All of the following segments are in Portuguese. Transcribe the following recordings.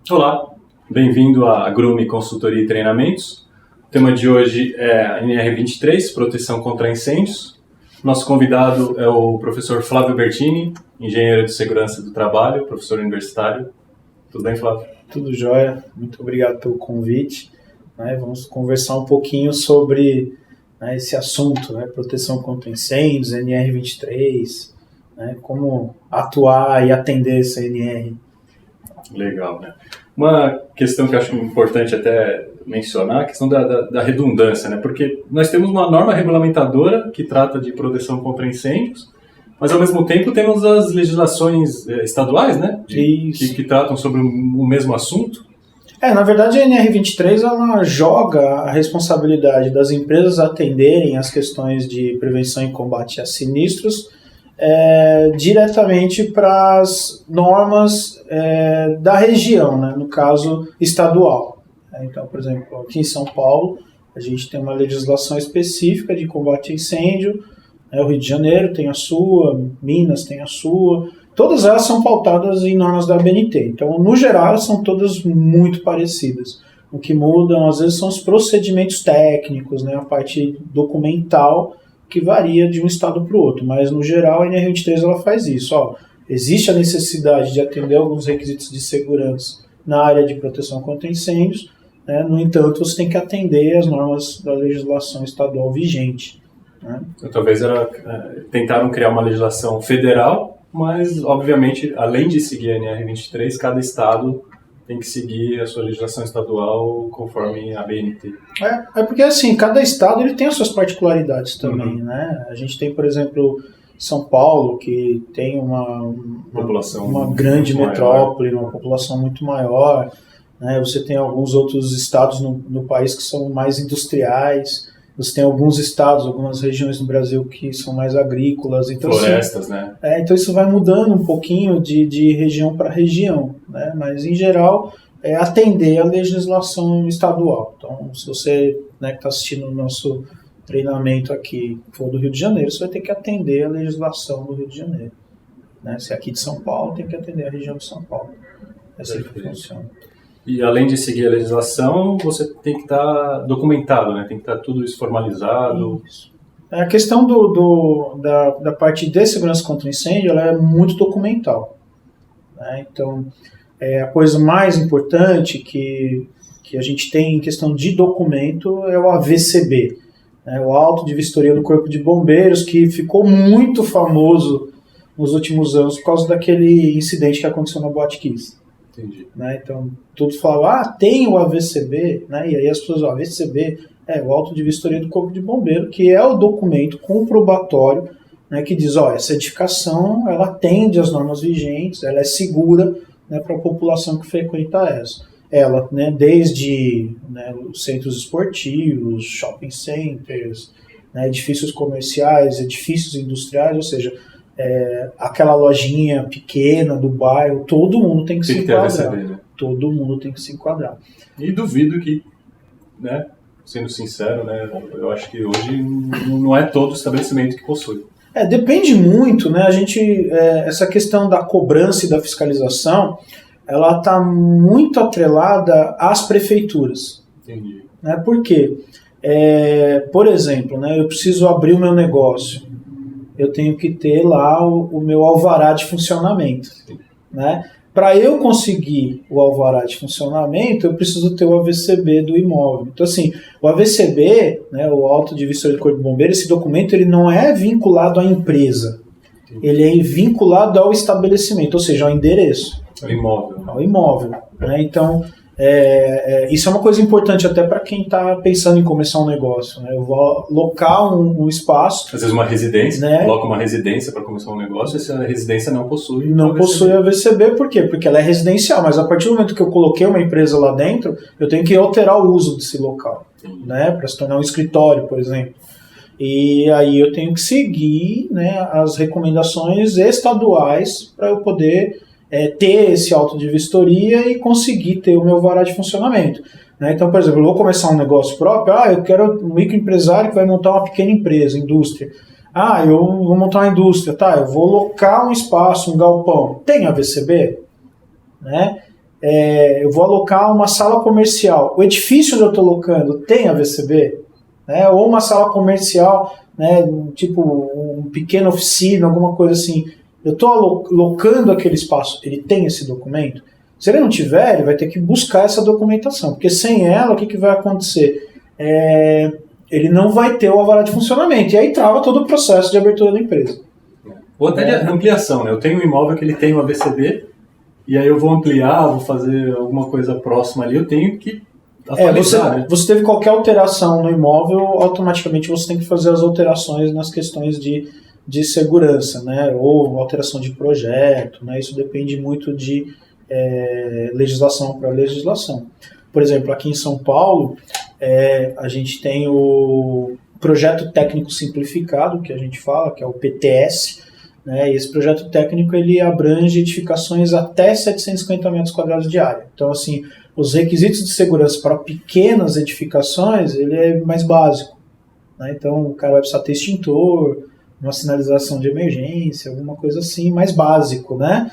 Olá, bem-vindo à Grume Consultoria e Treinamentos. O tema de hoje é a NR23, Proteção contra Incêndios. Nosso convidado é o professor Flávio Bertini, engenheiro de segurança do trabalho, professor universitário. Tudo bem, Flávio? Tudo jóia, muito obrigado pelo convite. Vamos conversar um pouquinho sobre esse assunto, proteção contra incêndios, NR23, como atuar e atender essa NR. Legal, né? Uma questão que eu acho importante até mencionar, a questão da redundância, né? Porque nós temos uma norma regulamentadora que trata de proteção contra incêndios, mas ao mesmo tempo temos as legislações estaduais, né? Que tratam sobre o mesmo assunto. Na verdade a NR23 ela joga a responsabilidade das empresas atenderem as questões de prevenção e combate a sinistros diretamente para as normas da região, no caso estadual. Então, por exemplo, aqui em São Paulo, a gente tem uma legislação específica de combate a incêndio, o Rio de Janeiro tem a sua, Minas tem a sua, todas elas são pautadas em normas da ABNT. Então, no geral, elas são todas muito parecidas. O que mudam, às vezes, são os procedimentos técnicos, a parte documental, que varia de um estado para o outro, mas no geral a NR23 ela faz isso. Existe a necessidade de atender alguns requisitos de segurança na área de proteção contra incêndios, no entanto você tem que atender as normas da legislação estadual vigente. Então, talvez tentaram criar uma legislação federal, mas obviamente além de seguir a NR23, cada estado tem que seguir a sua legislação estadual conforme a ABNT. Porque assim, cada estado ele tem as suas particularidades também, A gente tem, por exemplo, São Paulo, que tem uma grande metrópole, uma população muito maior, Você tem alguns outros estados no país que são mais industriais, você tem alguns estados, algumas regiões no Brasil que são mais agrícolas. Então, florestas, então isso vai mudando um pouquinho de região para região, Mas, em geral, atender a legislação estadual. Então, se você que está assistindo o nosso treinamento aqui for do Rio de Janeiro, você vai ter que atender a legislação do Rio de Janeiro. Se é aqui de São Paulo, tem que atender a região de São Paulo. É assim que funciona. E além de seguir a legislação, você tem que estar documentado, Tem que estar tudo isso formalizado. Isso. A questão da parte de segurança contra incêndio, ela é muito documental. Então, a coisa mais importante que a gente tem em questão de documento é o AVCB, o Auto de Vistoria do Corpo de Bombeiros, que ficou muito famoso nos últimos anos por causa daquele incidente que aconteceu na Boate Kiss. Entendi. Então, todos falam, tem o AVCB, e aí as pessoas, o AVCB é o Auto de Vistoria do Corpo de Bombeiro, que é o documento comprobatório, que diz, essa edificação, ela atende às normas vigentes, ela é segura, para a população que frequenta ela, desde os centros esportivos, shopping centers, edifícios comerciais, edifícios industriais, ou seja, aquela lojinha pequena do bairro, todo mundo tem que se enquadrar. AVCB, Todo mundo tem que se enquadrar. E duvido que, sendo sincero, eu acho que hoje não é todo estabelecimento que possui. Depende muito, A gente, essa questão da cobrança e da fiscalização, ela está muito atrelada às prefeituras. Entendi. Por quê? Por exemplo, eu preciso abrir o meu negócio. Eu tenho que ter lá o meu alvará de funcionamento. Para eu conseguir o alvará de funcionamento, eu preciso ter o AVCB do imóvel. Então, assim, o AVCB, o Auto de Vistoria do Corpo de Bombeiro, esse documento ele não é vinculado à empresa. Ele é vinculado ao estabelecimento, ou seja, ao endereço. Ao imóvel. Então, isso é uma coisa importante até para quem está pensando em começar um negócio. Eu vou alocar um espaço. Às vezes uma residência, coloca uma residência para começar um negócio, e essa residência não possui AVCB, por quê? Porque ela é residencial, mas a partir do momento que eu coloquei uma empresa lá dentro, eu tenho que alterar o uso desse local, para se tornar um escritório, por exemplo. E aí eu tenho que seguir as recomendações estaduais para eu poder ter esse auto de vistoria e conseguir ter o meu alvará de funcionamento. Então, por exemplo, eu vou começar um negócio próprio, eu quero um microempresário que vai montar uma pequena empresa, indústria. Eu vou montar uma indústria, eu vou locar um espaço, um galpão. Tem AVCB? eu vou alocar uma sala comercial. O edifício onde eu estou alocando tem AVCB? Né? Ou uma sala comercial, né, tipo um pequeno oficina, alguma coisa assim. Eu estou alocando aquele espaço, ele tem esse documento? Se ele não tiver, ele vai ter que buscar essa documentação, porque sem ela, o que vai acontecer? Ele não vai ter o alvará de funcionamento, e aí trava todo o processo de abertura da empresa. Ou até de ampliação, né? Eu tenho um imóvel que ele tem um AVCB, e aí eu vou ampliar, vou fazer alguma coisa próxima ali, eu tenho que atualizar. Você teve qualquer alteração no imóvel, automaticamente você tem que fazer as alterações nas questões de segurança, né? Ou alteração de projeto, né? Isso depende muito de legislação para legislação. Por exemplo, aqui em São Paulo, a gente tem o Projeto Técnico Simplificado, que a gente fala, que é o PTS, né? E esse projeto técnico ele abrange edificações até 750 metros quadrados de área. Então, assim, os requisitos de segurança para pequenas edificações, ele é mais básico, né? Então, o cara vai precisar ter extintor, uma sinalização de emergência, alguma coisa assim, mais básico, né?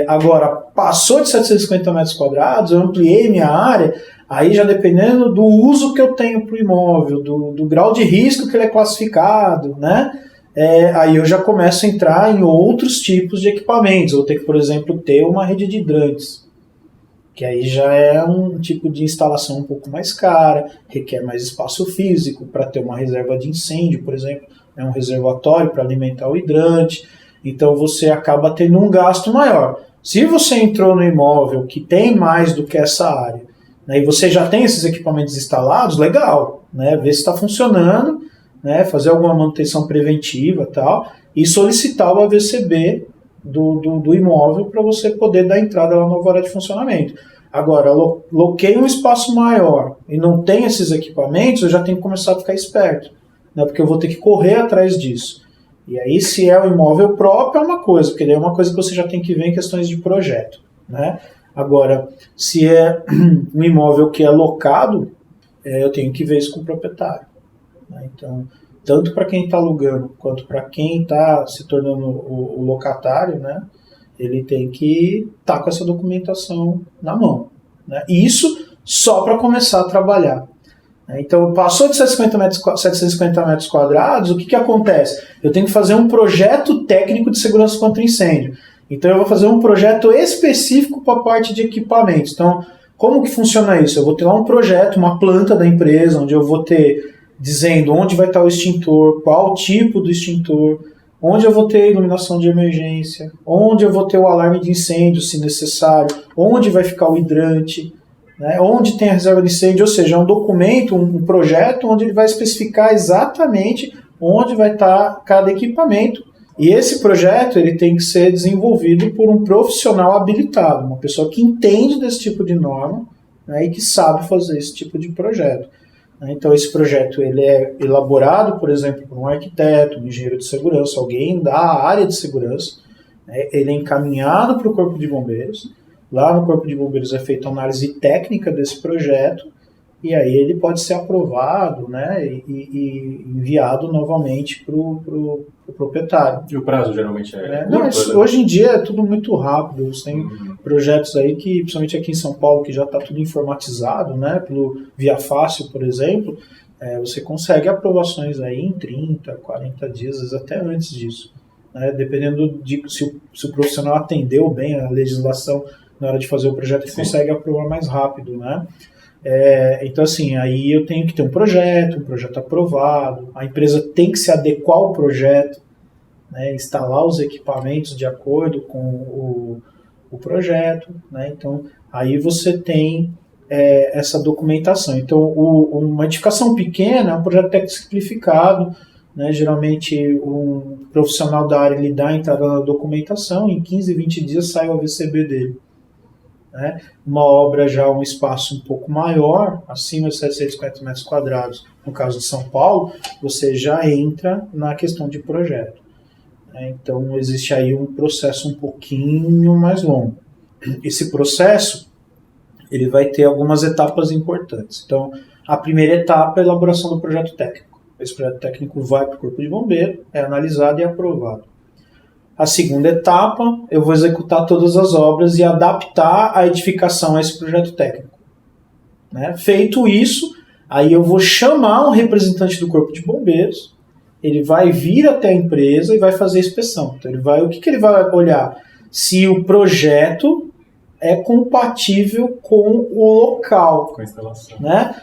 Agora, passou de 750 metros quadrados, eu ampliei minha área, aí já dependendo do uso que eu tenho para o imóvel, do grau de risco que ele é classificado, né? Aí eu já começo a entrar em outros tipos de equipamentos. Eu vou ter que, por exemplo, ter uma rede de hidrantes, que aí já é um tipo de instalação um pouco mais cara, requer mais espaço físico para ter uma reserva de incêndio, por exemplo, um reservatório para alimentar o hidrante. Então você acaba tendo um gasto maior. Se você entrou no imóvel que tem mais do que essa área, né, e você já tem esses equipamentos instalados, legal, né, ver se está funcionando, né, fazer alguma manutenção preventiva e solicitar o AVCB do imóvel para você poder dar entrada lá no alvará de funcionamento. Agora, loquei um espaço maior e não tem esses equipamentos, eu já tenho que começar a ficar esperto, né, porque eu vou ter que correr atrás disso. E aí, se é o imóvel próprio, é uma coisa, porque daí é uma coisa que você já tem que ver em questões de projeto, né? Agora, se é um imóvel que é locado, eu tenho que ver isso com o proprietário, né? Então, tanto para quem está alugando, quanto para quem está se tornando o locatário, né? Ele tem que estar com essa documentação na mão, né? E isso só para começar a trabalhar. Então, passou de 750 metros quadrados, o que acontece? Eu tenho que fazer um projeto técnico de segurança contra incêndio. Então, eu vou fazer um projeto específico para a parte de equipamentos. Então, como que funciona isso? Eu vou ter lá um projeto, uma planta da empresa, onde eu vou ter dizendo onde vai estar o extintor, qual tipo do extintor, onde eu vou ter a iluminação de emergência, onde eu vou ter o alarme de incêndio, se necessário, onde vai ficar o hidrante, né, onde tem a reserva de incêndio, ou seja, é um documento, um projeto onde ele vai especificar exatamente onde vai estar cada equipamento. E esse projeto ele tem que ser desenvolvido por um profissional habilitado, uma pessoa que entende desse tipo de norma, né, e que sabe fazer esse tipo de projeto. Então esse projeto ele é elaborado, por exemplo, por um arquiteto, um engenheiro de segurança, alguém da área de segurança, né, ele é encaminhado para o Corpo de Bombeiros. Lá no Corpo de Bombeiros é feita a análise técnica desse projeto e aí ele pode ser aprovado, né, e enviado novamente para o proprietário. E o prazo geralmente Não, hoje em dia é tudo muito rápido. Você tem projetos aí que, principalmente aqui em São Paulo, que já está tudo informatizado, né, pelo Via Fácil, por exemplo, você consegue aprovações aí em 30, 40 dias, às vezes até antes disso. Né, dependendo de se o profissional atendeu bem a legislação na hora de fazer o projeto, ele consegue aprovar mais rápido, né? Então, assim, aí eu tenho que ter um projeto aprovado, a empresa tem que se adequar ao projeto, né, instalar os equipamentos de acordo com o projeto, né? Então, aí você tem essa documentação. Então, uma edificação pequena é um projeto técnico simplificado, né? Geralmente, um profissional da área ele dá a entrada na documentação, em 15, 20 dias sai o AVCB dele. Né? Uma obra já um espaço um pouco maior, acima de 750 metros quadrados, no caso de São Paulo, você já entra na questão de projeto. Né? Então existe aí um processo um pouquinho mais longo. Esse processo ele vai ter algumas etapas importantes. Então a primeira etapa é a elaboração do projeto técnico. Esse projeto técnico vai para o Corpo de Bombeiro, é analisado e aprovado. A segunda etapa, eu vou executar todas as obras e adaptar a edificação a esse projeto técnico. Né? Feito isso, aí eu vou chamar um representante do Corpo de Bombeiros, ele vai vir até a empresa e vai fazer a inspeção. Então, o que ele vai olhar? Se o projeto é compatível com o local. Com a instalação. Né?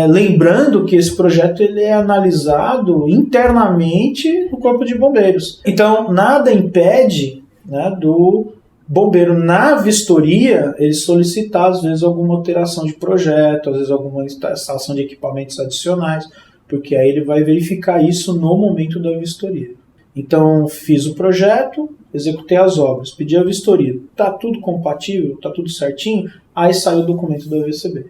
Lembrando que esse projeto ele é analisado internamente no Corpo de Bombeiros. Então, nada impede, né, do bombeiro, na vistoria, ele solicitar, às vezes, alguma alteração de projeto, às vezes, alguma instalação de equipamentos adicionais, porque aí ele vai verificar isso no momento da vistoria. Então, fiz o projeto, executei as obras, pedi a vistoria. Está tudo compatível? Está tudo certinho? Aí sai o documento do AVCB.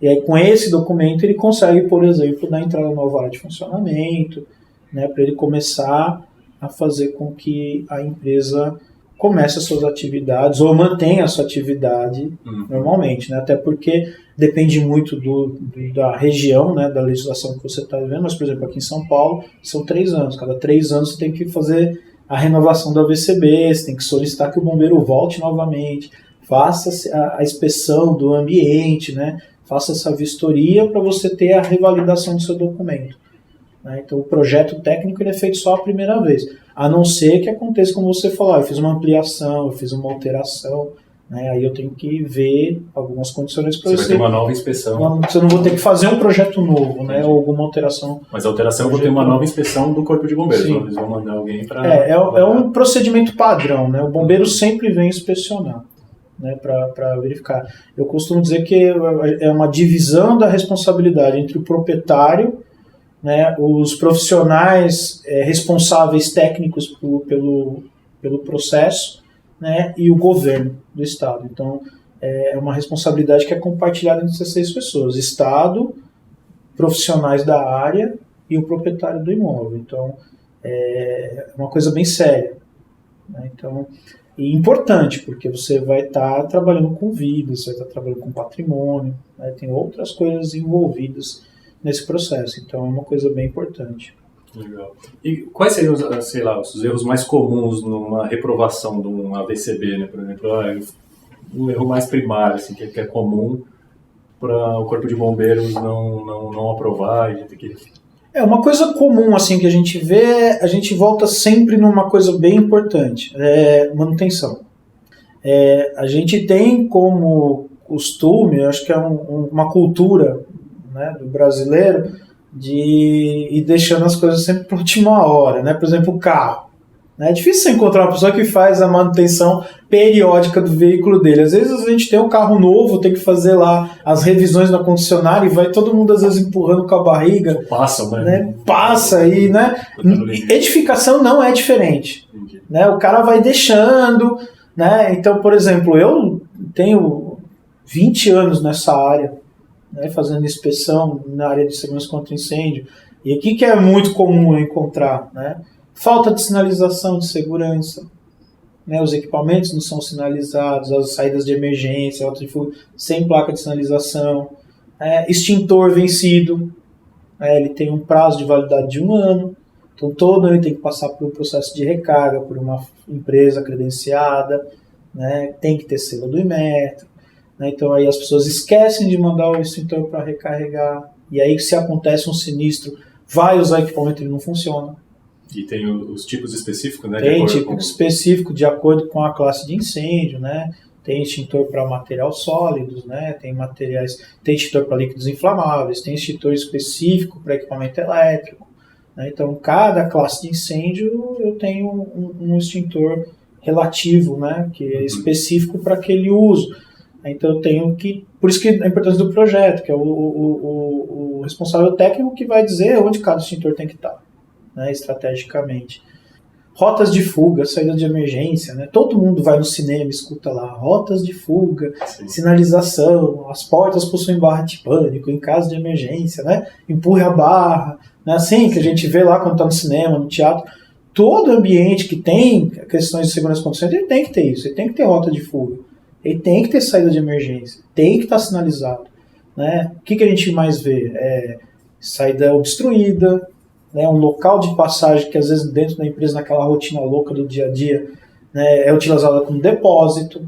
E aí, com esse documento, ele consegue, por exemplo, dar entrada no alvará de funcionamento, né, para ele começar a fazer com que a empresa comece as suas atividades ou mantenha a sua atividade normalmente. Né, até porque depende muito da região, né, da legislação que você está vivendo. Mas, por exemplo, aqui em São Paulo, são 3 anos. Cada 3 anos você tem que fazer a renovação do AVCB, você tem que solicitar que o bombeiro volte novamente, faça a inspeção do ambiente, né? Faça essa vistoria para você ter a revalidação do seu documento. Né? Então, o projeto técnico ele é feito só a primeira vez, a não ser que aconteça como você falou, eu fiz uma ampliação, eu fiz uma alteração, né? Aí eu tenho que ver algumas condições para você vai ter uma nova inspeção. Você não vou ter que fazer um projeto novo, né? Ou alguma alteração. Mas a alteração eu vou ter uma nova inspeção do Corpo de Bombeiros. Então eles vão mandar alguém para... É um procedimento padrão, né? O bombeiro sempre vem inspecionar, né, para verificar. Eu costumo dizer que é uma divisão da responsabilidade entre o proprietário, né, os profissionais responsáveis técnicos pelo processo, né, e o governo do Estado. Então, é uma responsabilidade que é compartilhada entre essas 6 pessoas: Estado, profissionais da área e o proprietário do imóvel. Então, é uma coisa bem séria. Né? Então, e importante, porque você vai estar trabalhando com vidas, você vai estar trabalhando com patrimônio, né? Tem outras coisas envolvidas nesse processo, então é uma coisa bem importante. Legal. E quais seriam, sei lá, os erros mais comuns numa reprovação de um AVCB, né? Por exemplo, o erro mais primário, assim, que é comum para o Corpo de Bombeiros não aprovar e ter que... Uma coisa comum assim que a gente vê, a gente volta sempre numa coisa bem importante, manutenção. A gente tem como costume, acho que é uma cultura, né, do brasileiro, de ir deixando as coisas sempre para a última hora, né? Por exemplo, o carro. É difícil você encontrar uma pessoa que faz a manutenção periódica do veículo dele. Às vezes a gente tem um carro novo, tem que fazer lá as revisões na concessionária e vai todo mundo às vezes empurrando com a barriga. Passa aí, né? Edificação não é diferente. Né? O cara vai deixando, né? Então, por exemplo, eu tenho 20 anos nessa área, né, fazendo inspeção na área de segurança contra incêndio. E aqui que é muito comum encontrar, né? Falta de sinalização de segurança, né? Os equipamentos não são sinalizados, as saídas de emergência, rota de fuga sem placa de sinalização, extintor vencido, ele tem um prazo de validade de 1 ano, então todo ele tem que passar por um processo de recarga, por uma empresa credenciada, né? Tem que ter selo do Inmetro, né? Então aí as pessoas esquecem de mandar o extintor para recarregar, e aí se acontece um sinistro, vai usar o equipamento e ele não funciona. E tem os tipos específicos, né? Tem tipo específico de acordo com a classe de incêndio, né? Tem extintor para materiais sólidos, né? Tem extintor para líquidos inflamáveis, tem extintor específico para equipamento elétrico, né? Então, cada classe de incêndio eu tenho um extintor relativo, né? Que é específico para aquele uso. Então, eu tenho que... Por isso que a importância do projeto, que é o responsável técnico que vai dizer onde cada extintor tem que estar, né, estrategicamente. Rotas de fuga, saída de emergência, né? Todo mundo vai no cinema, escuta lá, rotas de fuga, sim, sinalização, as portas possuem barra de pânico, em caso de emergência, né? Empurre a barra, né? Assim que a gente vê lá quando está no cinema, no teatro. Todo ambiente que tem questões de segurança acontecendo, ele tem que ter isso, ele tem que ter rota de fuga, ele tem que ter saída de emergência, tem que estar sinalizado, né? O que a gente mais vê? Saída obstruída, né, um local de passagem que às vezes dentro da empresa, naquela rotina louca do dia a dia, né, é utilizada como depósito.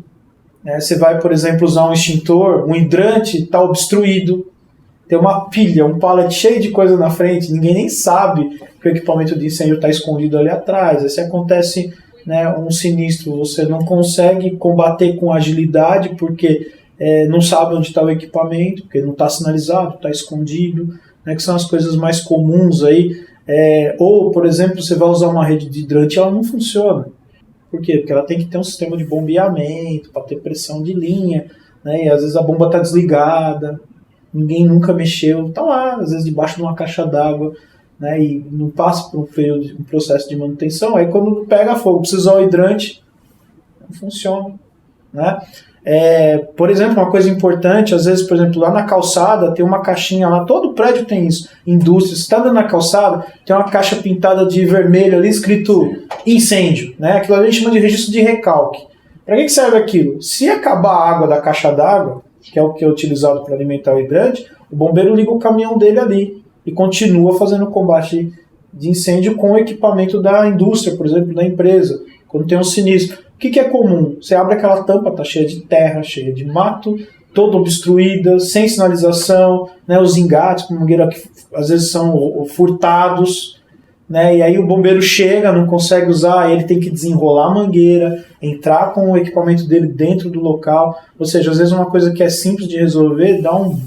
Né? Você vai, por exemplo, usar um extintor, um hidrante está obstruído, tem uma pilha, um pallet cheio de coisa na frente, ninguém nem sabe que o equipamento de incêndio está escondido ali atrás. Aí se acontece, né, um sinistro, você não consegue combater com agilidade porque não sabe onde está o equipamento, porque não está sinalizado, está escondido, né, que são as coisas mais comuns aí. Ou, por exemplo, você vai usar uma rede de hidrante e ela não funciona. Por quê? Porque ela tem que ter um sistema de bombeamento para ter pressão de linha, né, e às vezes a bomba está desligada, ninguém nunca mexeu, está lá, às vezes debaixo de uma caixa d'água, né, e não passa por um processo de manutenção. Aí quando pega fogo, precisa usar o hidrante, não funciona. Né? Por exemplo, uma coisa importante, às vezes, por exemplo, lá na calçada tem uma caixinha lá, todo prédio tem isso, indústria, você está andando na calçada, tem uma caixa pintada de vermelho ali, escrito incêndio, né? Aquilo ali a gente chama de registro de recalque. Para que serve aquilo? Se acabar a água da caixa d'água, que é o que é utilizado para alimentar o hidrante, o bombeiro liga o caminhão dele ali e continua fazendo combate de incêndio com o equipamento da indústria, por exemplo, da empresa, quando tem um sinistro. O que é comum? Você abre aquela tampa, está cheia de terra, cheia de mato, toda obstruída, sem sinalização, né, os engates com mangueira que às vezes são furtados, né, e aí o bombeiro chega, não consegue usar, ele tem que desenrolar a mangueira, entrar com o equipamento dele dentro do local, ou seja, às vezes uma coisa que é simples de resolver dá um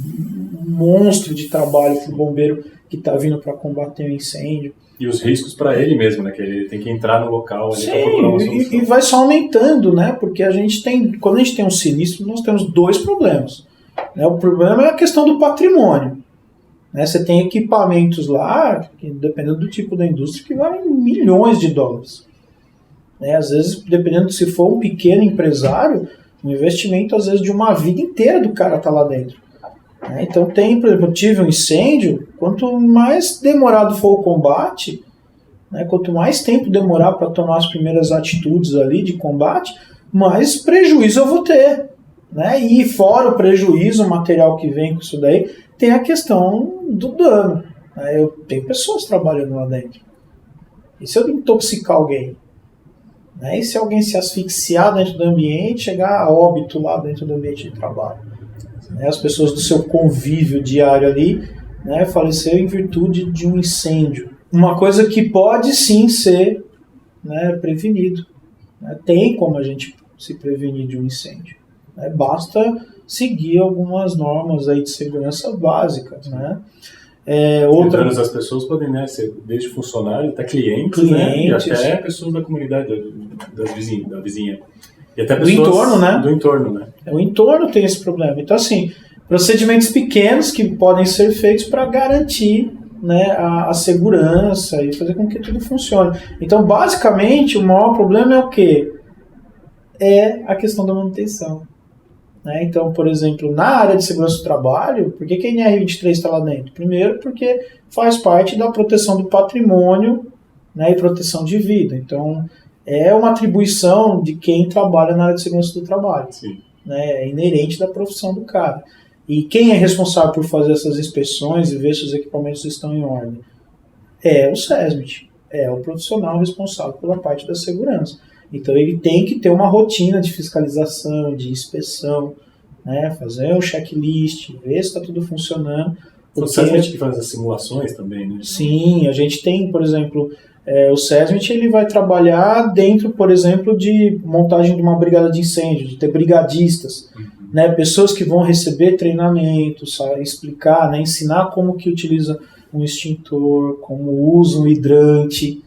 monstro de trabalho para o bombeiro que está vindo para combater o incêndio. E os riscos para ele mesmo, né? Que ele tem que entrar no local ali para procurar uma solução. E vai só aumentando, né? Porque quando a gente tem um sinistro, nós temos dois problemas. Né? O problema é a questão do patrimônio. Né? Você tem equipamentos lá, que, dependendo do tipo da indústria, que valem milhões de dólares. Né? Às vezes, dependendo se for um pequeno empresário, um investimento, às vezes, de uma vida inteira do cara tá lá dentro. Então tem, por exemplo, eu tive um incêndio, quanto mais demorado for o combate, né, quanto mais tempo demorar para tomar as primeiras atitudes ali de combate, mais prejuízo eu vou ter. Né? E fora o prejuízo material que vem com isso daí, tem a questão do dano. Né? Eu tenho pessoas trabalhando lá dentro. E se eu intoxicar alguém? Né? E se alguém se asfixiar dentro do ambiente, chegar a óbito lá dentro do ambiente de trabalho? As pessoas do seu convívio diário ali, né, faleceram em virtude de um incêndio. Uma coisa que pode sim ser, né, prevenido. Né? Tem como a gente se prevenir de um incêndio. Né? Basta seguir algumas normas aí de segurança básicas. Né? Outras as pessoas podem, né, ser desde funcionário até clientes. Né? E até pessoas da comunidade, da vizinha. E até pessoas do entorno, né? Do entorno, né? O entorno tem esse problema. Então, assim, procedimentos pequenos que podem ser feitos para garantir, né, a segurança e fazer com que tudo funcione. Então, basicamente, o maior problema é o quê? É a questão da manutenção. Né? Então, por exemplo, na área de segurança do trabalho, por que a NR23 está lá dentro? Primeiro, porque faz parte da proteção do patrimônio, né, e proteção de vida. Então, é uma atribuição de quem trabalha na área de segurança do trabalho. Sim. Né? É inerente da profissão do cara. E quem é responsável por fazer essas inspeções e ver se os equipamentos estão em ordem? É o SESMIT. É o profissional responsável pela parte da segurança. Então ele tem que ter uma rotina de fiscalização, de inspeção, né? Fazer um checklist, ver se está tudo funcionando. O SESMIT que faz as simulações também, né? Sim, a gente tem, por exemplo... o SESMIT ele vai trabalhar dentro, por exemplo, de montagem de uma brigada de incêndio, de ter brigadistas, né, pessoas que vão receber treinamento, explicar, né, ensinar como que utiliza um extintor, como usa um hidrante,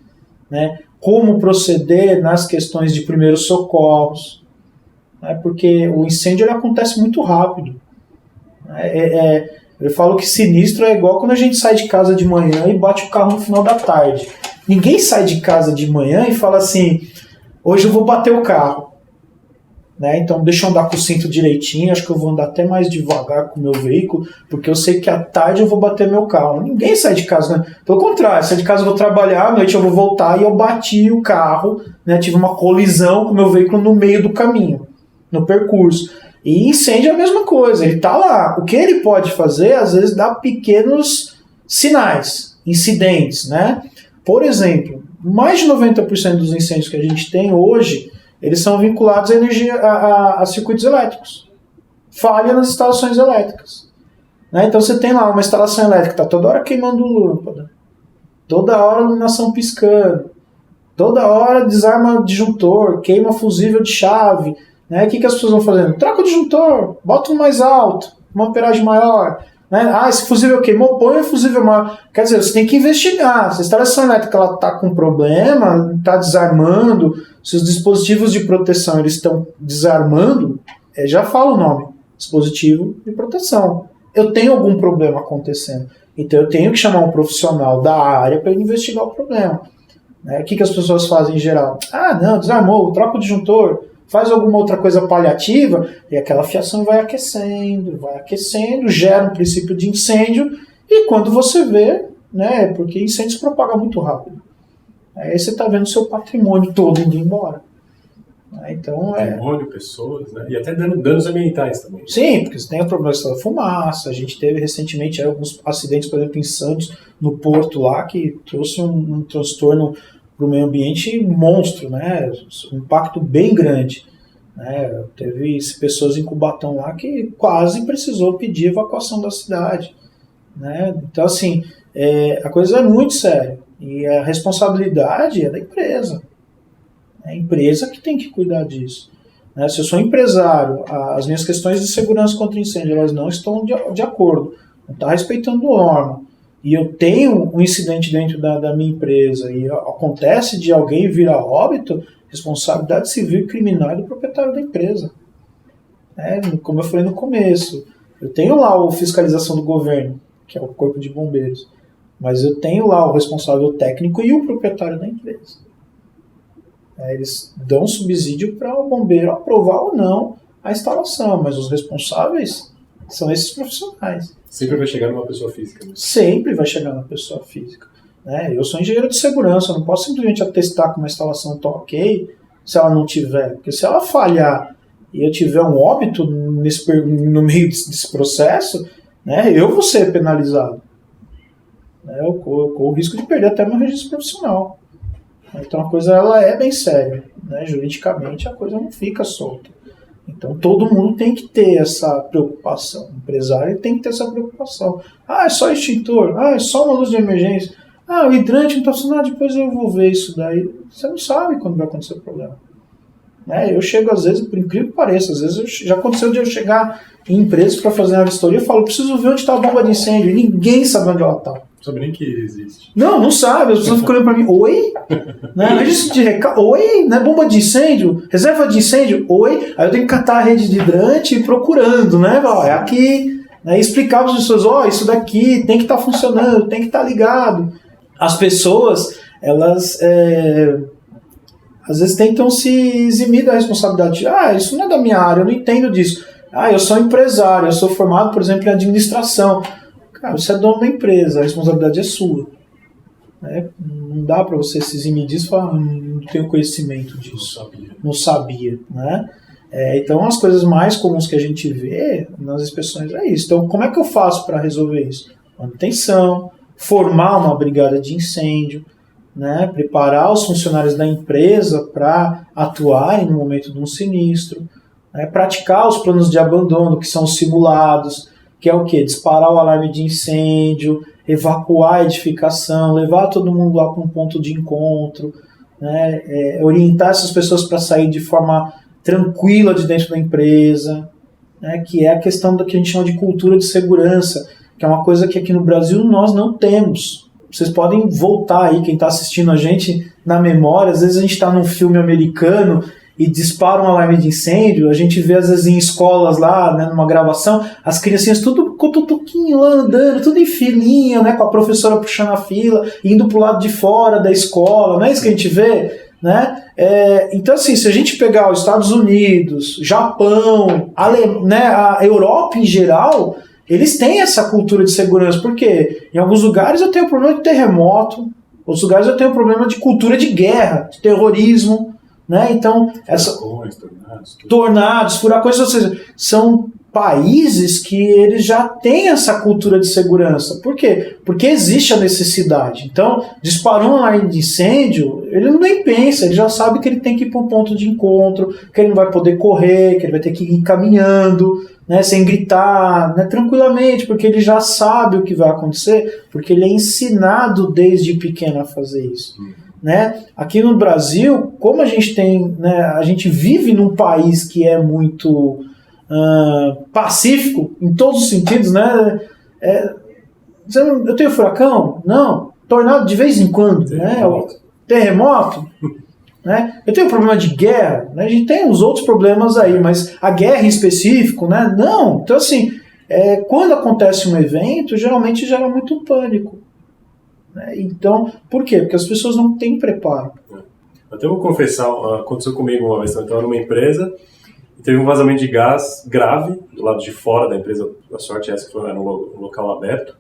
né, como proceder nas questões de primeiros socorros, né, porque o incêndio ele acontece muito rápido. Eu falo que sinistro é igual quando a gente sai de casa de manhã e bate o carro no final da tarde. Ninguém sai de casa de manhã e fala assim, hoje eu vou bater o carro. Né? Então deixa eu andar com o cinto direitinho, acho que eu vou andar até mais devagar com o meu veículo, porque eu sei que à tarde eu vou bater meu carro. Ninguém sai de casa, né? Pelo contrário, sai de casa eu vou trabalhar, à noite eu vou voltar e eu bati o carro, né? Tive uma colisão com o meu veículo no meio do caminho, no percurso. E incêndio é a mesma coisa, ele está lá. O que ele pode fazer, às vezes, dá pequenos sinais. incidentes, né? Por exemplo, mais de 90% dos incêndios que a gente tem hoje, eles são vinculados à energia, a circuitos elétricos. Falha nas instalações elétricas. Né? Então você tem lá uma instalação elétrica, está toda hora queimando lâmpada, toda hora iluminação piscando, toda hora desarma disjuntor, queima fusível de chave. Né? O que as pessoas vão fazendo? Troca o disjuntor, bota um mais alto, uma amperagem maior. Né? Esse fusível queimou, põe o fusível maior. Quer dizer, você tem que investigar. Se a instalação elétrica está com problema, está desarmando, se os dispositivos de proteção eles estão desarmando, já fala o nome, dispositivo de proteção. Eu tenho algum problema acontecendo. Então eu tenho que chamar um profissional da área para investigar o problema. Né? O que as pessoas fazem em geral? Não, desarmou, troca o disjuntor, faz alguma outra coisa paliativa, e aquela fiação vai aquecendo, gera um princípio de incêndio, e quando você vê, né, porque incêndio se propaga muito rápido. Aí você está vendo o seu patrimônio todo indo embora. Então, patrimônio, pessoas, né? E até danos ambientais também. Sim, porque você tem o problema da fumaça. A gente teve recentemente alguns acidentes, por exemplo, em Santos, no porto lá, que trouxe um transtorno para o meio ambiente monstro, né? Um impacto bem grande. Né? Teve pessoas em Cubatão lá que quase precisou pedir evacuação da cidade. Né? Então, assim, a coisa é muito séria. E a responsabilidade é da empresa. É a empresa que tem que cuidar disso. Né? Se eu sou empresário, as minhas questões de segurança contra incêndio elas não estão de acordo, não está respeitando norma, e eu tenho um incidente dentro da minha empresa e acontece de alguém vir a óbito, responsabilidade civil e criminal é do proprietário da empresa. Como eu falei no começo, eu tenho lá a fiscalização do governo, que é o corpo de bombeiros, mas eu tenho lá o responsável técnico e o proprietário da empresa. Eles dão subsídio para o bombeiro aprovar ou não a instalação, mas os responsáveis são esses profissionais. Sempre vai chegar numa pessoa física. Né? Sempre vai chegar numa pessoa física. Né? Eu sou engenheiro de segurança, eu não posso simplesmente atestar que uma instalação está ok se ela não tiver. Porque se ela falhar e eu tiver um óbito no meio desse processo, né, eu vou ser penalizado. Eu corro o risco de perder até meu registro profissional. Então a coisa ela é bem séria, né? Juridicamente a coisa não fica solta. Então todo mundo tem que ter essa preocupação. O empresário tem que ter essa preocupação. É só extintor, é só uma luz de emergência. O hidrante não está funcionando, depois eu vou ver isso daí. Você não sabe quando vai acontecer o problema. Eu chego às vezes, por incrível que pareça, às vezes já aconteceu de eu chegar em empresas para fazer uma vistoria e falo, preciso ver onde está a bomba de incêndio, e ninguém sabe onde ela está. Não sabe nem que existe. Não sabe. As pessoas ficam olhando pra mim. Oi? Registro de recado. Oi? Né? Bomba de incêndio? Reserva de incêndio? Oi? Aí eu tenho que catar a rede de hidrante e ir procurando, né? É aqui. Né? E explicar para as pessoas, isso daqui tem que estar funcionando, tem que estar ligado. As pessoas, elas às vezes tentam se eximir da responsabilidade. Isso não é da minha área, eu não entendo disso. Eu sou empresário, eu sou formado, por exemplo, em administração. Cara, você é dono da empresa, a responsabilidade é sua. Não dá para você se eximir disso e falar, não tenho conhecimento disso. Não sabia. Né? Então, as coisas mais comuns que a gente vê nas inspeções é isso. Então, como é que eu faço para resolver isso? Manutenção, formar uma brigada de incêndio, né? Preparar os funcionários da empresa para atuarem no momento de um sinistro, né? Praticar os planos de abandono, que são simulados, que é o quê? Disparar o alarme de incêndio, evacuar a edificação, levar todo mundo lá para um ponto de encontro, né? Orientar essas pessoas para sair de forma tranquila de dentro da empresa, né? Que é a questão do que a gente chama de cultura de segurança, que é uma coisa que aqui no Brasil nós não temos. Vocês podem voltar aí, quem está assistindo a gente, na memória, às vezes a gente está num filme americano e dispara um alarme de incêndio, a gente vê às vezes em escolas lá, né, numa gravação, as criancinhas tudo com o tutuquinho lá andando, tudo em filinha, né, com a professora puxando a fila, indo para o lado de fora da escola, não é isso que a gente vê? Né? Então assim, se a gente pegar os Estados Unidos, Japão, a Europa em geral, eles têm essa cultura de segurança, porque em alguns lugares eu tenho problema de terremoto, em outros lugares eu tenho problema de cultura de guerra, de terrorismo, né? Então, tornados, furacões, ou seja, são países que eles já têm essa cultura de segurança. Por quê? Porque existe a necessidade. Então, disparou um alarme de incêndio, ele nem pensa, ele já sabe que ele tem que ir para um ponto de encontro, que ele não vai poder correr, que ele vai ter que ir caminhando, né, sem gritar, né, tranquilamente, porque ele já sabe o que vai acontecer, porque ele é ensinado desde pequeno a fazer isso. Né? Aqui no Brasil, como a gente tem, né, a gente vive num país que é muito pacífico em todos os sentidos, né? Eu tenho furacão? Não. Tornado de vez em quando, terremoto. Né? Terremoto, né? Eu tenho problema de guerra, né? A gente tem uns outros problemas aí, mas a guerra em específico, né? Não. Então assim, quando acontece um evento, geralmente gera muito pânico. Né? Então, por quê? Porque as pessoas não têm preparo. Até vou confessar, aconteceu comigo uma vez, eu estava numa empresa. Teve um vazamento de gás grave do lado de fora da empresa, a sorte é essa que foi no local aberto.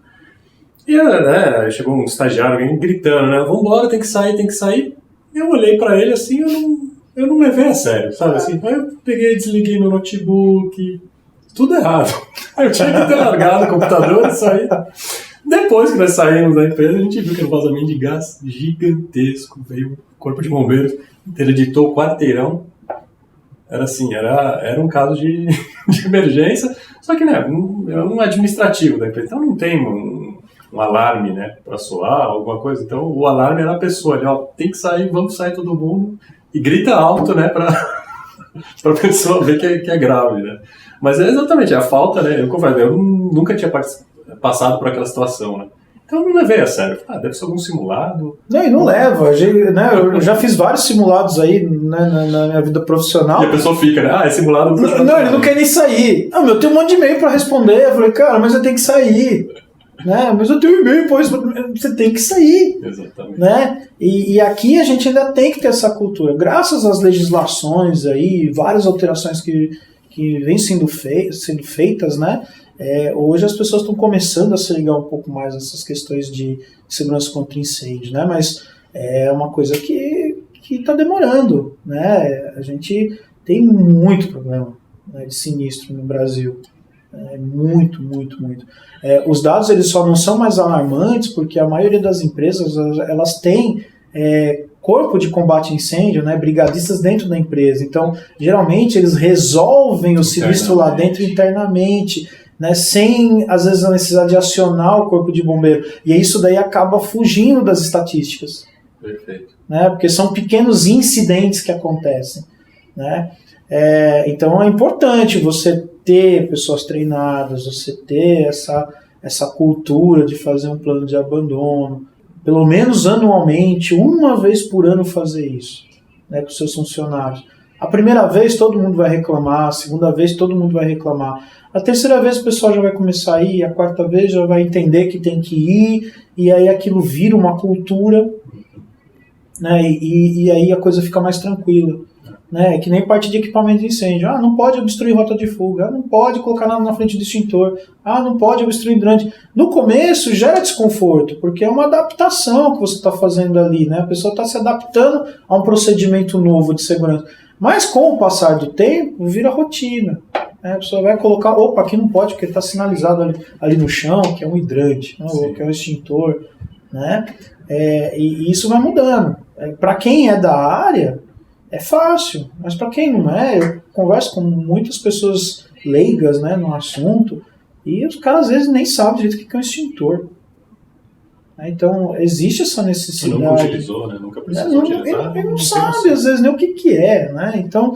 E né, chegou um estagiário alguém gritando, né, vambora, tem que sair. E eu olhei pra ele assim, eu não levei a sério, sabe assim? Aí eu peguei, desliguei meu notebook, tudo errado. Aí eu tinha que ter largado o computador e sair. Depois que nós saímos da empresa, a gente viu que era um vazamento de gás gigantesco, veio o corpo de bombeiros, interditou o quarteirão. Era assim, era um caso de emergência, só que né, é um administrativo da empresa, então não tem um alarme, né, para soar, alguma coisa. Então o alarme era a pessoa ali, ó, tem que sair, vamos sair todo mundo, e grita alto, né, para a pessoa ver que é grave, né. Mas é exatamente a falta, né, eu confesso, eu nunca tinha passado por aquela situação, né. Então eu não levei a sério. Deve ser algum simulado. Não, e não leva. Né, eu já fiz vários simulados aí, né, na minha vida profissional. E a pessoa fica, né? É simulado. Não, ele não quer nem sair. Eu tenho um monte de e-mail para responder. Eu falei, cara, mas eu tenho que sair. Né? Mas eu tenho e-mail, pois você tem que sair. Exatamente. Né? E aqui a gente ainda tem que ter essa cultura. Graças às legislações aí, várias alterações que vêm sendo feitas, né? Hoje as pessoas estão começando a se ligar um pouco mais nessas questões de segurança contra incêndio, né? Mas é uma coisa que está demorando, né? A gente tem muito problema, né, de sinistro no Brasil, muito. Os dados eles só não são mais alarmantes porque a maioria das empresas elas têm corpo de combate a incêndio, né, brigadistas dentro da empresa. Então, geralmente eles resolvem o sinistro lá dentro internamente. Né, sem, às vezes, a necessidade de acionar o corpo de bombeiro. E isso daí acaba fugindo das estatísticas. Perfeito. Né, porque são pequenos incidentes que acontecem. Né? Então é importante você ter pessoas treinadas, você ter essa cultura de fazer um plano de abandono. Pelo menos anualmente, uma vez por ano fazer isso, né, com seus funcionários. A primeira vez todo mundo vai reclamar, a segunda vez todo mundo vai reclamar. A terceira vez o pessoal já vai começar a ir, a quarta vez já vai entender que tem que ir, e aí aquilo vira uma cultura, né, e aí a coisa fica mais tranquila. Né, que nem parte de equipamento de incêndio. Não pode obstruir rota de fuga, não pode colocar na frente do extintor, não pode obstruir hidrante. No começo gera desconforto, porque é uma adaptação que você está fazendo ali, né? A pessoa está se adaptando a um procedimento novo de segurança. Mas com o passar do tempo, vira rotina. Né? A pessoa vai colocar, aqui não pode, porque está sinalizado ali no chão, que é um hidrante, né? Ou que é um extintor. Né? E isso vai mudando. Para quem é da área, é fácil, mas para quem não é, eu converso com muitas pessoas leigas, né, no assunto, e os caras às vezes nem sabem direito o que é um extintor. Então, existe essa necessidade. Nunca utilizou, né? Nunca precisou utilizar. Ele não sabe, às vezes, nem o que é. Né? Então,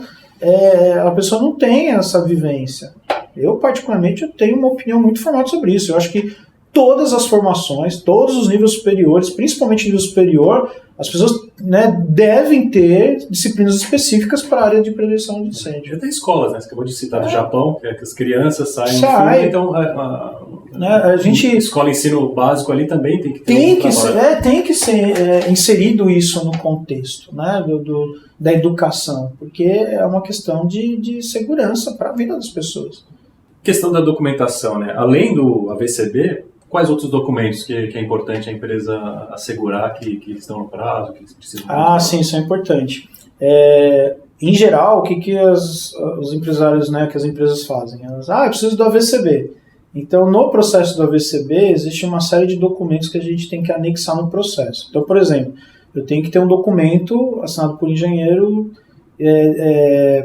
a pessoa não tem essa vivência. Eu, particularmente, eu tenho uma opinião muito formada sobre isso. Eu acho que todas as formações, todos os níveis superiores, principalmente nível superior, as pessoas, né, devem ter disciplinas específicas para a área de prevenção de incêndio. Já tem escolas, né? Você acabou de citar do Japão, que as crianças saem do filme, então a gente, escola ensino básico ali também tem que ter tem que ser inserido isso no contexto, né, da educação, porque é uma questão de segurança para a vida das pessoas. Questão da documentação, né? Além do AVCB, quais outros documentos que é importante a empresa assegurar que estão no prazo, que precisam? Sim, isso é importante. em geral, o que os empresários, né, que as empresas fazem? Elas, eu preciso do AVCB. Então, no processo do AVCB, existe uma série de documentos que a gente tem que anexar no processo. Então, por exemplo, eu tenho que ter um documento assinado por engenheiro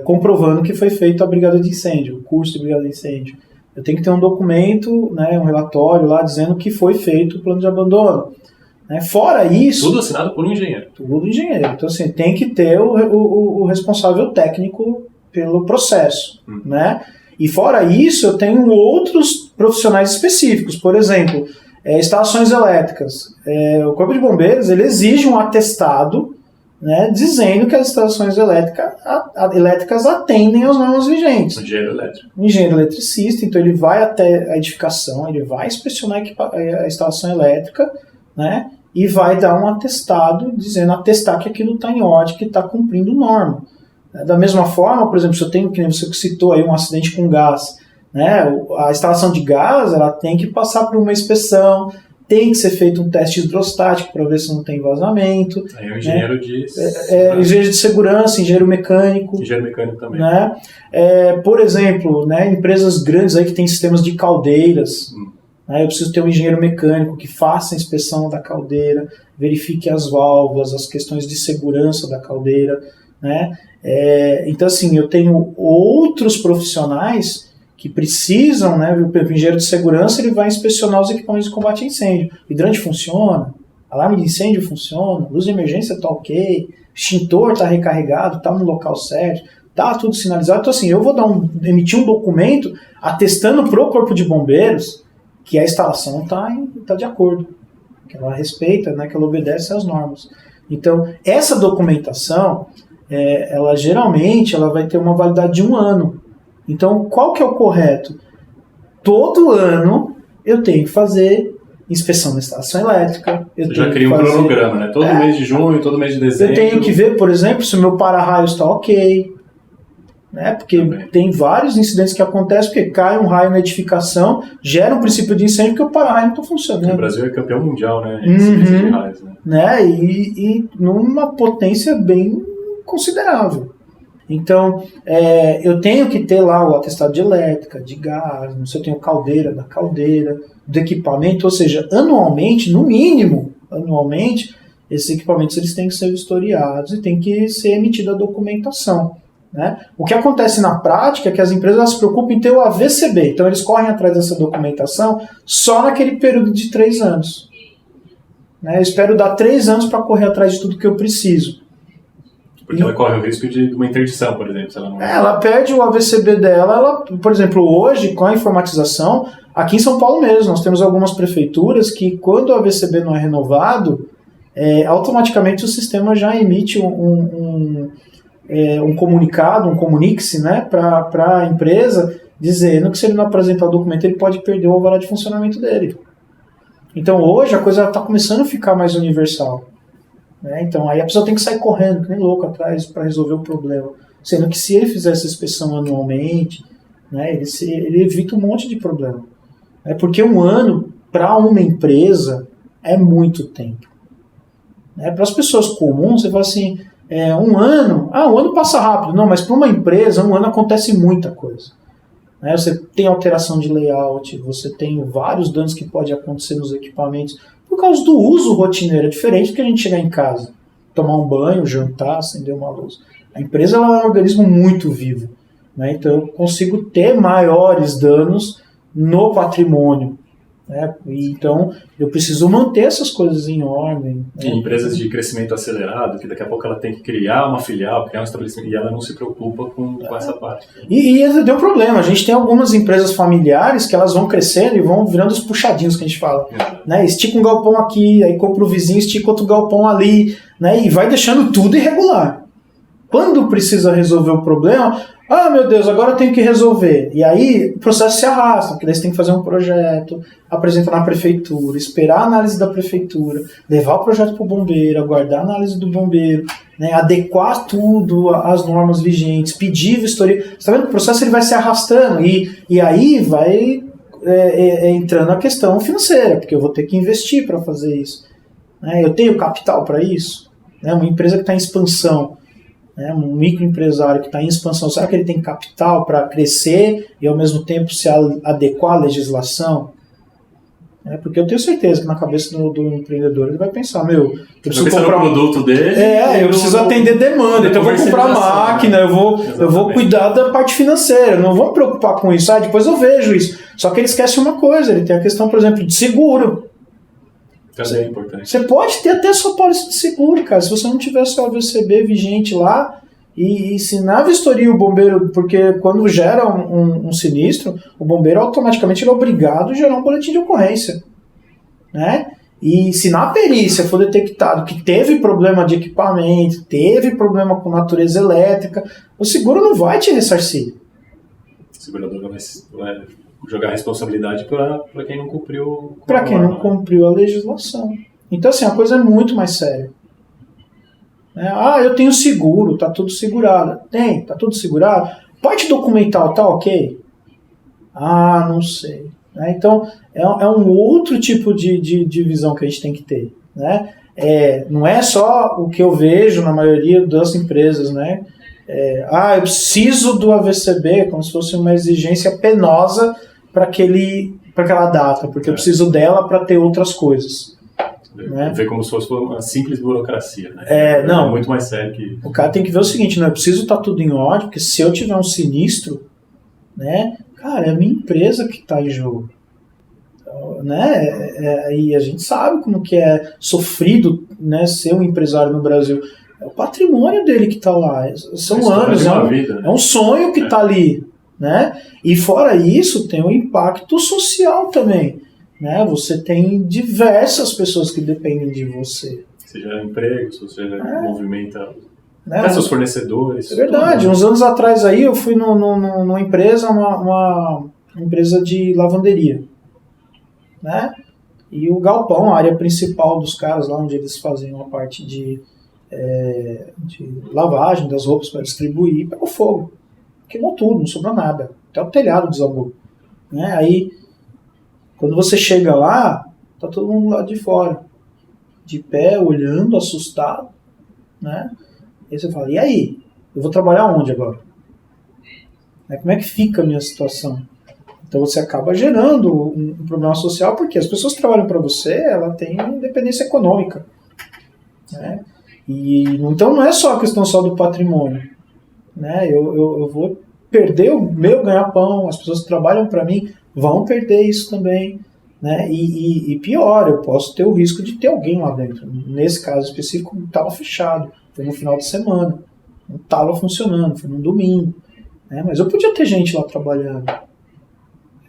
comprovando que foi feita a brigada de incêndio, o curso de brigada de incêndio. Eu tenho que ter um documento, né, um relatório lá dizendo que foi feito o plano de abandono. Né? Fora isso... Tudo assinado por um engenheiro. Tudo engenheiro. Então, assim, tem que ter o responsável técnico pelo processo. Né? E fora isso, eu tenho outros profissionais específicos. Por exemplo, instalações elétricas. O Corpo de Bombeiros ele exige um atestado, né, dizendo que as instalações elétricas atendem às normas vigentes. Engenheiro elétrico. Engenheiro eletricista, então ele vai até a edificação, ele vai inspecionar a instalação elétrica, né, e vai dar um atestado, atestar que aquilo está em ordem, que está cumprindo norma. Da mesma forma, por exemplo, se eu tenho, que nem você citou aí, um acidente com gás, né, a instalação de gás ela tem que passar por uma inspeção, tem que ser feito um teste hidrostático para ver se não tem vazamento. Aí o engenheiro de engenheiro de segurança, engenheiro mecânico. Engenheiro mecânico também. Né? Por exemplo, né, empresas grandes aí que têm sistemas de caldeiras. Né, eu preciso ter um engenheiro mecânico que faça a inspeção da caldeira, verifique as válvulas, as questões de segurança da caldeira. Né? Então, assim, eu tenho outros profissionais que precisam, né, o engenheiro de segurança ele vai inspecionar os equipamentos de combate a incêndio. O hidrante funciona, alarme de incêndio funciona, luz de emergência está ok, extintor está recarregado, está no local certo, está tudo sinalizado. Então, assim, eu vou emitir um documento atestando para o Corpo de Bombeiros que a instalação está de acordo, que ela respeita, né, que ela obedece às normas. Então, essa documentação, ela geralmente vai ter uma validade de 1 ano. Então, qual que é o correto? Todo ano eu tenho que fazer inspeção da instalação elétrica. Você já cria um cronograma, né? Todo mês de junho, todo mês de dezembro. Eu tenho que ver, por exemplo, se o meu para-raio está ok. Né? Porque tem vários incidentes que acontecem porque cai um raio na edificação, gera um princípio de incêndio porque o para-raio não está funcionando. Porque o Brasil é campeão mundial, né? Em incidência de raios, né? E numa potência bem considerável. Então, eu tenho que ter lá o atestado de elétrica, de gás, se eu tenho caldeira, da caldeira, do equipamento, ou seja, anualmente, no mínimo, esses equipamentos eles têm que ser vistoriados e tem que ser emitida a documentação. Né? O que acontece na prática é que as empresas se preocupam em ter o AVCB, então eles correm atrás dessa documentação só naquele período de 3 anos. Né? Eu espero dar 3 anos para correr atrás de tudo que eu preciso. Porque ela corre o risco de uma interdição, por exemplo. Se ela, não... ela perde o AVCB dela, por exemplo, hoje, com a informatização, aqui em São Paulo mesmo, nós temos algumas prefeituras que, quando o AVCB não é renovado, automaticamente o sistema já emite um comunicado, um comunique-se, né, para a empresa, dizendo que se ele não apresentar o documento, ele pode perder o alvará de funcionamento dele. Então, hoje, a coisa está começando a ficar mais universal. Né? Então, aí a pessoa tem que sair correndo, que nem louco, atrás para resolver o problema. Sendo que se ele fizer essa inspeção anualmente, né, ele evita um monte de problema. Porque 1 ano, para uma empresa, é muito tempo. Para as pessoas comuns, você fala assim, 1 ano, 1 ano passa rápido. Não, mas para uma empresa, 1 ano acontece muita coisa. Você tem alteração de layout, você tem vários danos que podem acontecer nos equipamentos, por causa do uso rotineiro. É diferente do que a gente chegar em casa, tomar um banho, jantar, acender uma luz. A empresa ela é um organismo muito vivo. Né? Então eu consigo ter maiores danos no patrimônio. Né? Então eu preciso manter essas coisas em ordem. Tem empresas de crescimento acelerado, que daqui a pouco ela tem que criar uma filial, criar um estabelecimento, e ela não se preocupa com essa parte. E deu problema. A gente tem algumas empresas familiares que elas vão crescendo e vão virando os puxadinhos que a gente fala. Né? Estica um galpão aqui, aí compra o vizinho, estica outro galpão ali, né? E vai deixando tudo irregular. Quando precisa resolver o problema, meu Deus, agora eu tenho que resolver. E aí o processo se arrasta, porque daí você tem que fazer um projeto, apresentar na prefeitura, esperar a análise da prefeitura, levar o projeto para o bombeiro, aguardar a análise do bombeiro, né, adequar tudo às normas vigentes, pedir vistoria. Você está vendo que o processo ele vai se arrastando e aí vai entrando a questão financeira, porque eu vou ter que investir para fazer isso. Né, eu tenho capital para isso. Né, uma empresa que está em expansão, né, um microempresário que está em expansão, será que ele tem capital para crescer e ao mesmo tempo se adequar à legislação? Porque eu tenho certeza que na cabeça do empreendedor ele vai pensar, eu preciso comprar um produto dele. Eu preciso atender demanda, então eu vou comprar máquina, eu vou cuidar da parte financeira, não vou me preocupar com isso, depois eu vejo isso. Só que ele esquece uma coisa, ele tem a questão, por exemplo, de seguro. Também é importante. Você pode ter até a sua pólice de seguro, cara, se você não tiver seu AVCB vigente lá. E se na vistoria o bombeiro, porque quando gera um sinistro, o bombeiro automaticamente ele é obrigado a gerar um boletim de ocorrência, né? E se na perícia for detectado que teve problema de equipamento, teve problema com natureza elétrica, o seguro não vai te ressarcir. O segurador vai jogar a responsabilidade para quem não cumpriu. Para quem não cumpriu a legislação. Então, assim, a coisa é muito mais séria. Eu tenho seguro, tá tudo segurado. Tá tudo segurado. Parte documental tá ok? Não sei. Então, é um outro tipo de visão que a gente tem que ter. Né? Não é só o que eu vejo na maioria das empresas. Né? Eu preciso do AVCB, como se fosse uma exigência penosa para aquela data, porque eu preciso dela para ter outras coisas. Né? Ver como se fosse uma simples burocracia, né? Não. É muito mais sério que isso. O cara tem que ver o seguinte, eu preciso estar tudo em ordem, porque se eu tiver um sinistro, né, cara, é a minha empresa que está em jogo. Né? E a gente sabe como que é sofrido, né, ser um empresário no Brasil. É o patrimônio dele que está lá. São anos, vida, né? É um sonho que está ali. Né? E fora isso, tem um impacto social também. Né? Você tem diversas pessoas que dependem de você. Seja emprego, seja movimenta, né? Seus fornecedores. É verdade. Uns anos atrás aí eu fui numa empresa, uma empresa de lavanderia. Né? E o galpão, a área principal dos caras, lá onde eles faziam a parte de lavagem das roupas para distribuir, pegou fogo. Queimou tudo, não sobrou nada. Até o telhado desabou. Né? Aí, quando você chega lá, tá todo mundo lá de fora, de pé, olhando, assustado, né? E aí você fala, e aí? Eu vou trabalhar onde agora? Como é que fica a minha situação? Então você acaba gerando um problema social, porque as pessoas que trabalham para você, ela tem independência econômica. Né? E então não é só a questão só do patrimônio. Né? Eu vou perder o meu ganha-pão, as pessoas que trabalham para mim vão perder isso também, né? E pior, eu posso ter o risco de ter alguém lá dentro. Nesse caso específico, estava fechado, foi no final de semana, não estava funcionando, foi num domingo, né? Mas eu podia ter gente lá trabalhando.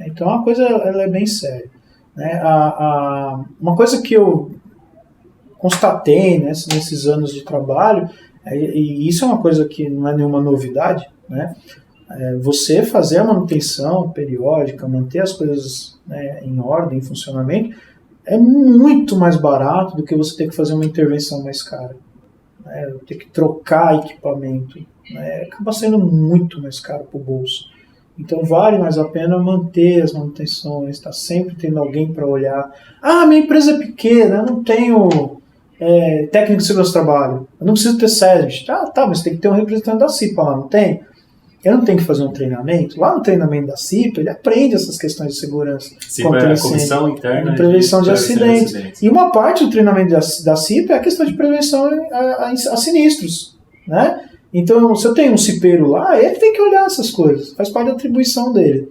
Então a coisa ela é bem séria. Né? Uma coisa que eu constatei, né, nesses anos de trabalho, e isso é uma coisa que não é nenhuma novidade, né? Você fazer a manutenção periódica, manter as coisas, né, em ordem, em funcionamento, é muito mais barato do que você ter que fazer uma intervenção mais cara. Né? Ter que trocar equipamento. Né? Acaba sendo muito mais caro para o bolso. Então vale mais a pena manter as manutenções, estar sempre tendo alguém para olhar. Minha empresa é pequena, eu não tenho técnico de segurança do trabalho, eu não preciso ter SESB. Mas tem que ter um representante da CIPA lá, não tem? Eu não tenho que fazer um treinamento. Lá no treinamento da CIPA, ele aprende essas questões de segurança. CIPA é a Comissão Interna de Prevenção de Acidentes. E uma parte do treinamento da CIPA é a questão de prevenção a sinistros. Né? Então, se eu tenho um cipeiro lá, ele tem que olhar essas coisas. Faz parte da atribuição dele.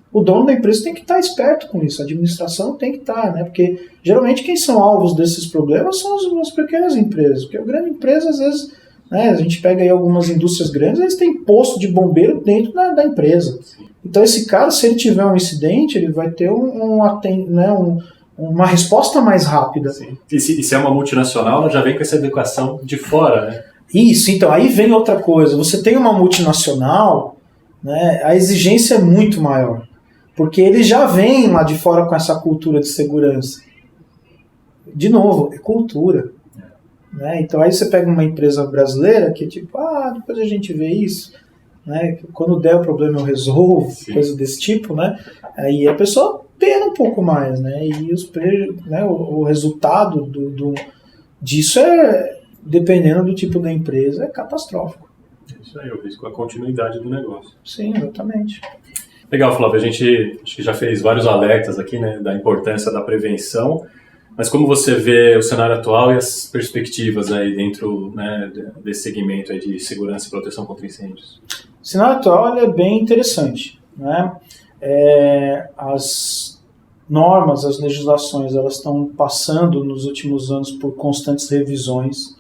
O dono da empresa tem que estar esperto com isso. A administração tem que estar. Né? Porque, geralmente, quem são alvos desses problemas são as pequenas empresas. Porque a grande empresa, às vezes... Né, a gente pega aí algumas indústrias grandes, eles têm posto de bombeiro dentro da empresa. Então esse cara, se ele tiver um incidente, ele vai ter uma resposta mais rápida. Sim. E se é uma multinacional, ela já vem com essa adequação de fora, né? Isso, então aí vem outra coisa. Você tem uma multinacional, né, a exigência é muito maior. Porque eles já vêm lá de fora com essa cultura de segurança. De novo, é cultura. Né? Então aí você pega uma empresa brasileira que tipo, depois a gente vê isso, né? Quando der o problema eu resolvo, Sim. Coisa desse tipo, né? Aí a pessoa pena um pouco mais, né? E o resultado disso dependendo do tipo da empresa, é catastrófico. É isso aí, o risco é a continuidade do negócio. Sim, exatamente. Legal, Flávio, a gente acho que já fez vários alertas aqui, né, da importância da prevenção, mas como você vê o cenário atual e as perspectivas aí dentro, né, desse segmento aí de segurança e proteção contra incêndios? O cenário atual é bem interessante, né? As normas, as legislações, elas estão passando nos últimos anos por constantes revisões,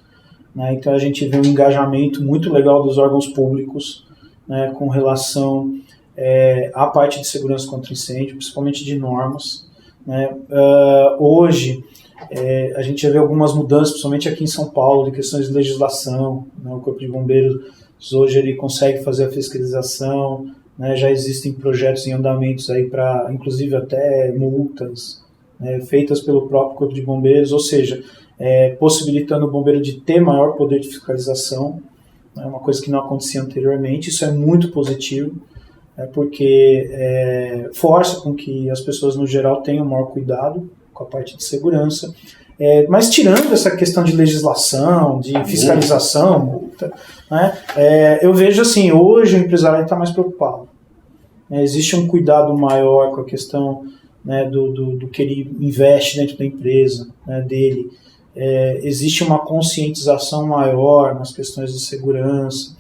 né? Então a gente vê um engajamento muito legal dos órgãos públicos, né, com relação à parte de segurança contra incêndio, principalmente de normas, né? Hoje a gente já vê algumas mudanças, principalmente aqui em São Paulo, de questões de legislação, né? O Corpo de Bombeiros hoje ele consegue fazer a fiscalização, né? Já existem projetos em andamentos aí para, inclusive até multas, né, feitas pelo próprio Corpo de Bombeiros, ou seja, possibilitando o bombeiro de ter maior poder de fiscalização, né, uma coisa que não acontecia anteriormente. Isso é muito positivo, porque força com que as pessoas no geral tenham maior cuidado com a parte de segurança. Mas tirando essa questão de legislação, de fiscalização, multa, né, eu vejo assim, hoje o empresário está mais preocupado. Existe um cuidado maior com a questão, né, do que ele investe dentro da empresa, né, dele. Existe uma conscientização maior nas questões de segurança,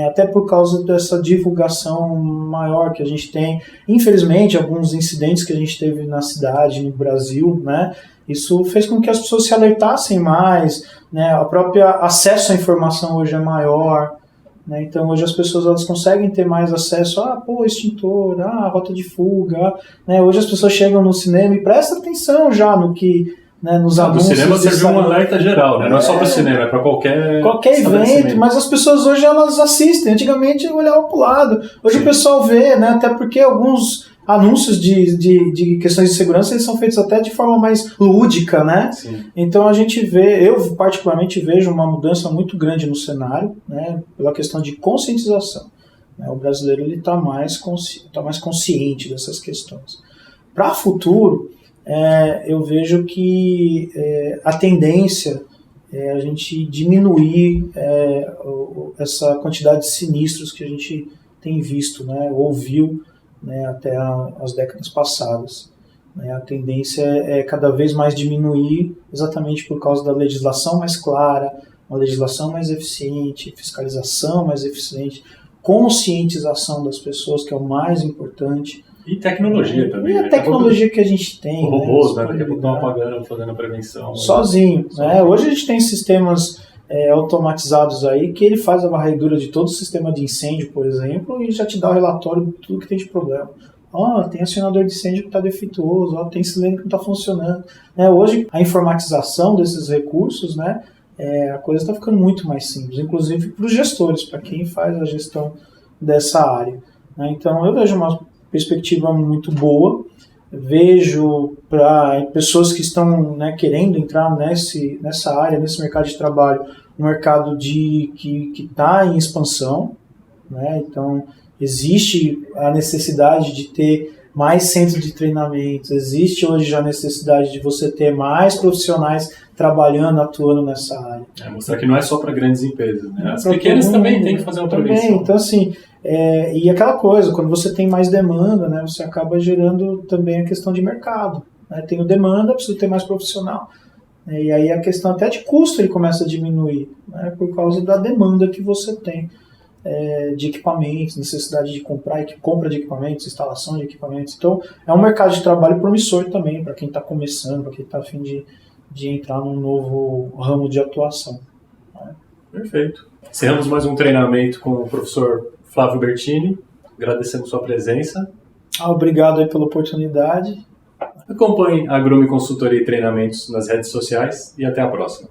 até por causa dessa divulgação maior que a gente tem. Infelizmente, alguns incidentes que a gente teve na cidade, no Brasil, né, isso fez com que as pessoas se alertassem mais, né, a própria acesso à informação hoje é maior, né, então hoje as pessoas elas conseguem ter mais acesso extintor, rota de fuga, né, hoje as pessoas chegam no cinema e prestam atenção já no que, né, nos anúncios. O cinema serviu um alerta geral, né? Não é só para o cinema, é para qualquer evento, mas as pessoas hoje elas assistem. Antigamente eu olhava para o lado, hoje Sim. O pessoal vê, né? Até porque alguns anúncios de questões de segurança eles são feitos até de forma mais lúdica, né? Sim. Então a gente vê, eu particularmente vejo uma mudança muito grande no cenário, né? Pela questão de conscientização. O brasileiro ele está mais consciente dessas questões. Para o futuro, eu vejo que a tendência é a gente diminuir essa quantidade de sinistros que a gente tem visto, né, ouviu, né, até as décadas passadas. A tendência é cada vez mais diminuir, exatamente por causa da legislação mais clara, uma legislação mais eficiente, fiscalização mais eficiente, conscientização das pessoas, que é o mais importante. E tecnologia também. E a tecnologia que a gente tem. Robôs, né? Daqui a pouco estão apagando, fazendo a prevenção. Sozinho. Né? Hoje a gente tem sistemas automatizados aí que ele faz a varredura de todo o sistema de incêndio, por exemplo, e já te dá o relatório de tudo que tem de problema. Tem acionador de incêndio que está defeituoso, tem cilindro que não está funcionando. Hoje a informatização desses recursos, né, a coisa está ficando muito mais simples, inclusive para os gestores, para quem faz a gestão dessa área. Então eu vejo uma perspectiva muito boa, vejo para pessoas que estão, né, querendo entrar nessa área, nesse mercado de trabalho, um mercado que está em expansão, né? Então existe a necessidade de ter mais centros de treinamento, existe hoje já a necessidade de você ter mais profissionais trabalhando, atuando nessa área. Mostrar que não é só para grandes empresas, né? As pequenas também têm que fazer uma prevenção. Então assim, e aquela coisa, quando você tem mais demanda, né, você acaba gerando também a questão de mercado. Né? Tenho demanda, preciso ter mais profissional. E aí a questão até de custo ele começa a diminuir, né, por causa da demanda que você tem de equipamentos, necessidade de compra de equipamentos, instalação de equipamentos. Então é um mercado de trabalho promissor também para quem está começando, para quem está a fim de entrar num novo ramo de atuação. Né? Perfeito. Encerramos mais um treinamento com o professor Flávio Bertini, agradecendo sua presença. Obrigado aí pela oportunidade. Acompanhe a Grume Consultoria e Treinamentos nas redes sociais e até a próxima.